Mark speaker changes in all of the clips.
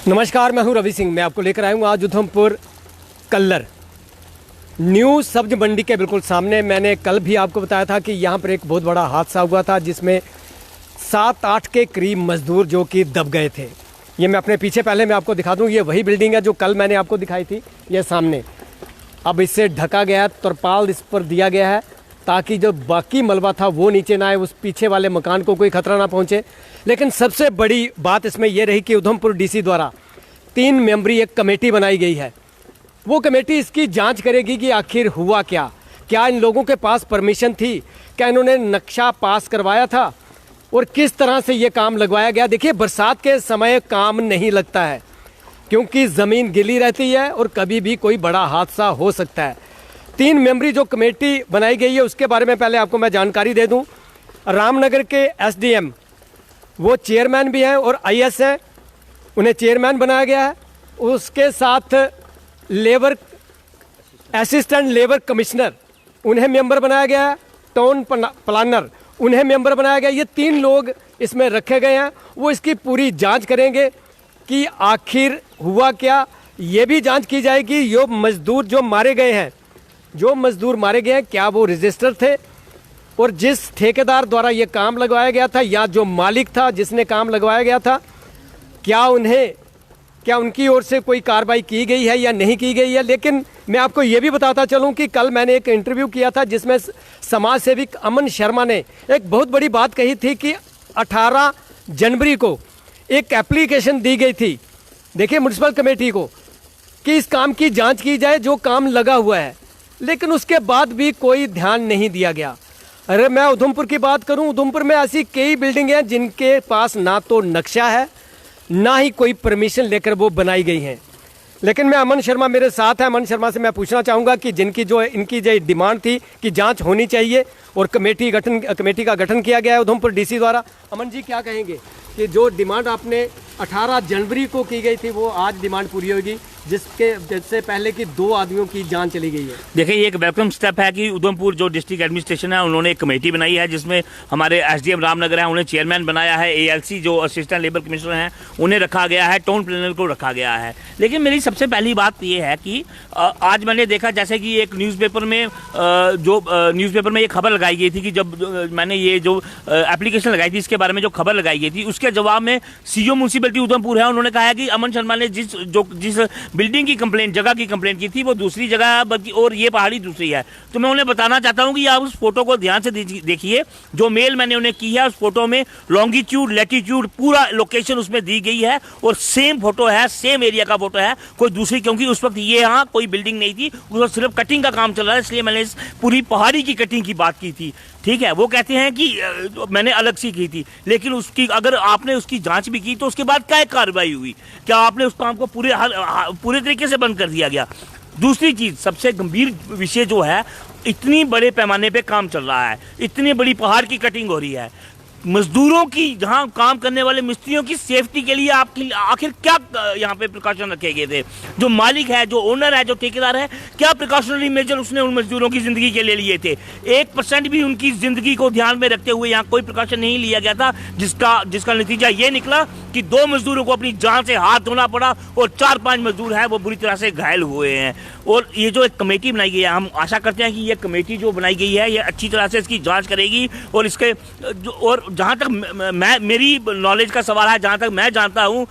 Speaker 1: नमस्कार, मैं हूं रवि सिंह। मैं आपको लेकर आया हूं आज उधमपुर कल्लर न्यू सब्ज मंडी के बिल्कुल सामने। मैंने कल भी आपको बताया था कि यहां पर एक बहुत बड़ा हादसा हुआ था जिसमें 7-8 के करीब मजदूर जो कि दब गए थे। ये मैं अपने पीछे पहले मैं आपको दिखा दूं, ये वही बिल्डिंग है जो कल मैंने आपको दिखाई थी। ये सामने अब इससे ढका गया, तरपाल इस पर दिया गया है ताकि जो बाकी मलबा था वो नीचे ना आए, उस पीछे वाले मकान को कोई खतरा ना पहुंचे। लेकिन सबसे बड़ी बात इसमें यह रही कि उधमपुर डीसी द्वारा 3 मेंबरी एक कमेटी बनाई गई है। वो कमेटी इसकी जांच करेगी कि आखिर हुआ क्या, क्या इन लोगों के पास परमिशन थी, क्या इन्होंने नक्शा पास करवाया था और किस तरह से ये काम लगवाया गया। देखिए, बरसात के समय काम नहीं लगता है क्योंकि ज़मीन गिली रहती है और कभी भी कोई बड़ा हादसा हो सकता है। 3 मेंबरी जो कमेटी बनाई गई है उसके बारे में पहले आपको मैं जानकारी दे दूं। रामनगर के एसडीएम वो चेयरमैन भी हैं और आईएएस है, उन्हें चेयरमैन बनाया गया है। उसके साथ लेबर असिस्टेंट लेबर कमिश्नर उन्हें मेंबर बनाया गया है। टाउन प्लानर उन्हें मेंबर बनाया गया। ये 3 लोग इसमें रखे गए हैं। वो इसकी पूरी जांच करेंगे कि आखिर हुआ क्या। ये भी जांच की जाएगी ये मजदूर जो मारे गए हैं, क्या वो रजिस्टर थे और जिस ठेकेदार द्वारा ये काम लगवाया गया था या जो मालिक था जिसने काम लगवाया गया था, क्या उनकी ओर से कोई कार्रवाई की गई है या नहीं की गई है। लेकिन मैं आपको ये भी बताता चलूं कि कल मैंने एक इंटरव्यू किया था जिसमें समाज सेविक अमन शर्मा ने एक बहुत बड़ी बात कही थी कि 18 जनवरी को एक एप्लीकेशन दी गई थी, देखिए म्युनिसिपल कमेटी को, कि इस काम की जांच की जाए जो काम लगा हुआ है। लेकिन उसके बाद भी कोई ध्यान नहीं दिया गया। अरे मैं उधमपुर की बात करूं, उधमपुर में ऐसी कई बिल्डिंगें हैं जिनके पास ना तो नक्शा है ना ही कोई परमिशन लेकर वो बनाई गई हैं। लेकिन मैं अमन शर्मा मेरे साथ है, अमन शर्मा से मैं पूछना चाहूँगा कि इनकी जो डिमांड थी कि जांच होनी चाहिए और कमेटी का गठन किया गया है उधमपुर डीसी द्वारा। अमन जी, क्या कहेंगे कि जो डिमांड आपने 18 जनवरी को की गई थी वो आज डिमांड पूरी होगी, जिससे पहले की 2 आदमियों की जान चली गई है।
Speaker 2: देखिए, ये एक वेलकम स्टेप है कि उधमपुर जो डिस्ट्रिक्ट एडमिनिस्ट्रेशन है उन्होंने एक कमेटी बनाई है जिसमें हमारे एसडीएम रामनगर है, उन्हें चेयरमैन बनाया है। एएलसी जो असिस्टेंट लेबर कमिश्नर हैं उन्हें रखा गया है, टाउन प्लानर को रखा गया है। लेकिन मेरी सबसे पहली बात ये है कि आज मैंने देखा जैसे कि एक न्यूज़पेपर में ये खबर लगाई गई थी कि जब मैंने ये जो एप्लीकेशन लगाई थी इसके बारे में जो खबर लगाई गई थी उसके जवाब में सीओ म्यूनसिपैलिटी उधमपुर है, उन्होंने कहा है कि अमन शर्मा ने जिस बिल्डिंग की कंप्लेंट, जगह की कंप्लेंट की थी वो दूसरी जगह है बल्कि और ये पहाड़ी दूसरी है। तो मैं उन्हें बताना चाहता हूं कि आप उस फोटो को ध्यान से देखिए। जो मेल मैंने उन्हें की है उस फोटो में लॉन्गिट्यूड लैटिट्यूड पूरा लोकेशन उसमें दी गई है और सेम फोटो है, सेम एरिया का फोटो है, कोई दूसरी, क्योंकि उस वक्त ये यहाँ कोई बिल्डिंग नहीं थी, उस वक्त सिर्फ कटिंग का काम चल रहा है, इसलिए मैंने इस पूरी पहाड़ी की कटिंग की बात की थी। ठीक है, वो कहते हैं कि मैंने अलग सी की थी, लेकिन उसकी अगर आपने उसकी जांच भी की तो उसके बाद क्या कार्रवाई हुई? क्या आपने उस काम को पूरे तरीके से बंद कर दिया गया? दूसरी चीज, सबसे गंभीर विषय जो है, इतनी बड़े पैमाने पे काम चल रहा है, इतनी बड़ी पहाड़ की कटिंग हो रही है, मजदूरों की, जहां काम करने वाले मिस्त्रियों की सेफ्टी के लिए आपकी आखिर क्या यहाँ पे प्रिकॉशन रखे गए थे? जो मालिक है, जो ओनर है, जो ठेकेदार है, क्या प्रिकॉशनरी मेजर उसने उन मजदूरों की जिंदगी के लिए लिए थे? 1% भी उनकी जिंदगी को ध्यान में रखते हुए यहाँ कोई प्रिकॉशन नहीं लिया गया था, जिसका नतीजा ये निकला कि 2 मजदूरों को अपनी जान से हाथ धोना पड़ा और 4-5 मजदूर हैं वो बुरी तरह से घायल हुए हैं। और ये जो एक कमेटी बनाई गई है, हम आशा करते हैं कि ये कमेटी जो बनाई गई है ये अच्छी तरह से इसकी जांच करेगी और इसके और जहाँ तक मेरी नॉलेज का सवाल है, जहाँ तक मैं जानता हूँ,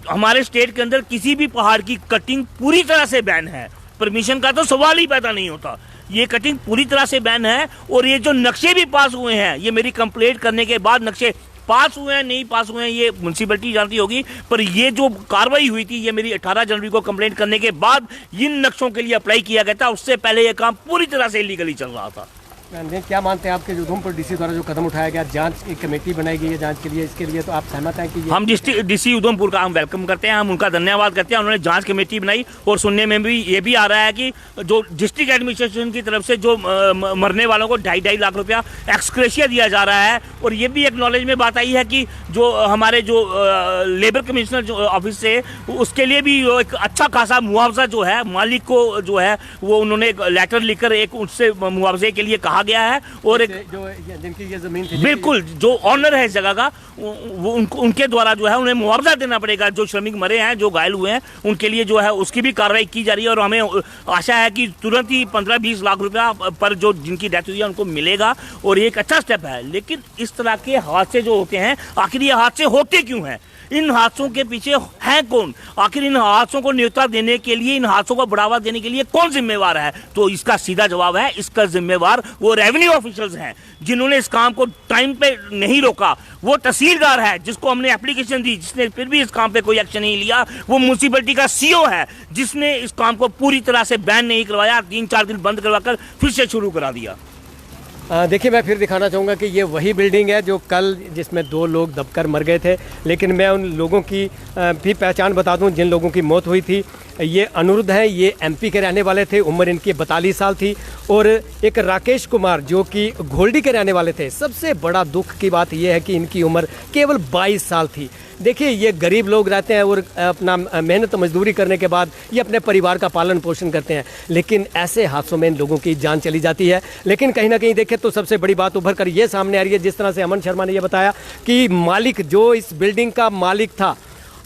Speaker 2: हमारे स्टेट के अंदर किसी भी पहाड़ की कटिंग पूरी तरह से बैन है। परमिशन का तो सवाल ही पैदा नहीं होता, ये कटिंग पूरी तरह से बैन है। और ये जो नक्शे भी पास हुए हैं, ये मेरी कंप्लेंट करने के बाद नक्शे पास हुए हैं नहीं पास हुए हैं ये म्यूनसिपैलिटी जानती होगी, पर ये जो कार्रवाई हुई थी ये मेरी 18 जनवरी को कंप्लेंट करने के बाद इन नक्शों के लिए अप्लाई किया गया था, उससे पहले ये काम पूरी तरह से इलीगली चल रहा था।
Speaker 1: क्या मानते हैं आपके जो उधमपुर डीसी द्वारा जो कदम उठाया गया, जांच एक कमेटी बनाई गई है जांच के लिए, इसके लिए तो आप सहमत हैं कि
Speaker 2: हम डीसी उधमपुर का हम वेलकम करते हैं, हम उनका धन्यवाद करते हैं, उन्होंने जांच कमेटी बनाई। और सुनने में भी ये भी आ रहा है कि जो डिस्ट्रिक्ट एडमिनिस्ट्रेशन की तरफ से जो मरने वालों को 2.5 लाख रुपया एक्सग्रेशिया दिया जा रहा है। और ये भी एक नॉलेज में बात आई है कि जो हमारे जो लेबर कमिश्नर जो ऑफिस से, उसके लिए भी एक अच्छा खासा मुआवजा जो है मालिक को जो है वो उन्होंने एक लेटर लिखकर एक उससे मुआवजे के लिए कहा कहा गया है और एक
Speaker 1: जो जिनकी ये जमीन थी,
Speaker 2: बिल्कुल जो ऑनर है इस जगह का वो उनके द्वारा जो है उन्हें मुआवजा देना पड़ेगा। जो श्रमिक मरे हैं, जो घायल हुए हैं, उनके लिए जो है उसकी भी कार्रवाई की जा रही है और हमें आशा है कि तुरंत ही 15-20 लाख रुपया पर जो जिनकी डेथ हुई है उनको मिलेगा और ये एक अच्छा स्टेप है। लेकिन इस तरह के हादसे जो होते हैं, आखिर ये हादसे होते क्यों हैं? इन हादसों के पीछे है कौन? आखिर इन हादसों को न्योता देने के लिए, इन हादसों को बढ़ावा देने के लिए कौन जिम्मेवार है? तो इसका सीधा जवाब है, इसका जिम्मेवार वो रेवेन्यू ऑफिसर्स हैं जिन्होंने इस काम को टाइम पे नहीं रोका। वो तहसीलदार है जिसको हमने एप्लीकेशन दी, जिसने फिर भी इस काम पे कोई एक्शन नहीं लिया। वो म्यूनिसिपैलिटी का सीओ है जिसने इस काम को पूरी तरह से बैन नहीं करवाया, 3-4 दिन बंद करवाकर फिर से शुरू करा दिया।
Speaker 1: देखिए, मैं फिर दिखाना चाहूँगा कि ये वही बिल्डिंग है जो कल जिसमें 2 लोग दबकर मर गए थे। लेकिन मैं उन लोगों की भी पहचान बता दूं जिन लोगों की मौत हुई थी। ये अनिरुद्ध हैं, ये एमपी के रहने वाले थे, उम्र इनकी 42 साल थी। और एक राकेश कुमार जो कि घोलडी के रहने वाले थे। सबसे बड़ा दुख की बात यह है कि इनकी उम्र केवल 22 साल थी। देखिए, ये गरीब लोग रहते हैं और अपना मेहनत मजदूरी करने के बाद ये अपने परिवार का पालन पोषण करते हैं, लेकिन ऐसे हादसों में इन लोगों की जान चली जाती है। लेकिन कहीं ना कहीं देखें तो सबसे बड़ी बात उभर कर ये सामने आ रही है, जिस तरह से अमन शर्मा ने यह बताया कि मालिक जो इस बिल्डिंग का मालिक था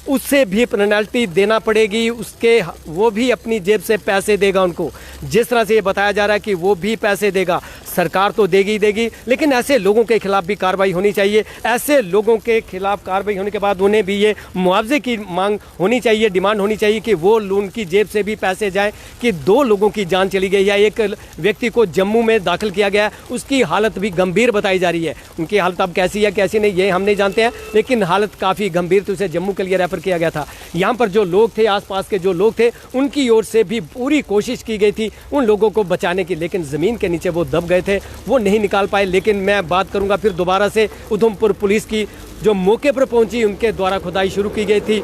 Speaker 1: उससे भी पेनल्टी देना पड़ेगी, उसके वो भी अपनी जेब से पैसे देगा उनको। जिस तरह से ये बताया जा रहा है कि वो भी पैसे देगा, सरकार तो देगी ही देगी, लेकिन ऐसे लोगों के खिलाफ भी कार्रवाई होनी चाहिए। ऐसे लोगों के खिलाफ कार्रवाई होने के बाद उन्हें भी ये मुआवजे की मांग होनी चाहिए, डिमांड होनी चाहिए कि वो उनकी जेब से भी पैसे जाए। कि 2 लोगों की जान चली गई है, एक व्यक्ति को जम्मू में दाखिल किया गया है, उसकी हालत भी गंभीर बताई जा रही है। उनकी हालत अब कैसी है कैसी नहीं ये हम नहीं जानते हैं, लेकिन हालत काफ़ी गंभीर, तो उसे जम्मू के लिए रेफर किया गया था। यहाँ पर जो लोग थे, आसपास के जो लोग थे, उनकी ओर से भी पूरी कोशिश की गई थी उन लोगों को बचाने की, लेकिन ज़मीन के नीचे वो दब गए थे, वो नहीं निकाल पाए। लेकिन मैं बात करूंगा फिर दोबारा से उधमपुर पुलिस की, जो मौके पर पहुंची, उनके द्वारा खुदाई शुरू की गई थी।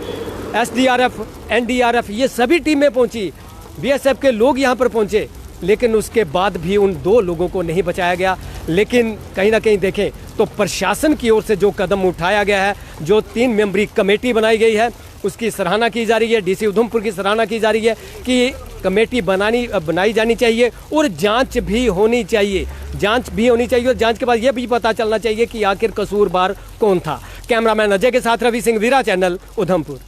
Speaker 1: SDRF, NDRF ये सभी टीमें पहुंची, BSF के लोग यहाँ पर पहुंचे, लेकिन उसके बाद भी उन 2 लोगों को नहीं बचाया गया। लेकिन कहीं ना कहीं देखें तो प्रशासन की ओर से जो कदम उठाया गया है, जो 3 मेंबरी कमेटी बनाई गई है, उसकी सराहना की जा रही है। DC उधमपुर की सराहना की जा रही है कि कमेटी बनाई जानी चाहिए और जांच भी होनी चाहिए। और जांच के बाद यह भी पता चलना चाहिए कि आखिर कसूरवार कौन था। कैमरामैन अजय के साथ रवि सिंह, वीरा चैनल, उधमपुर।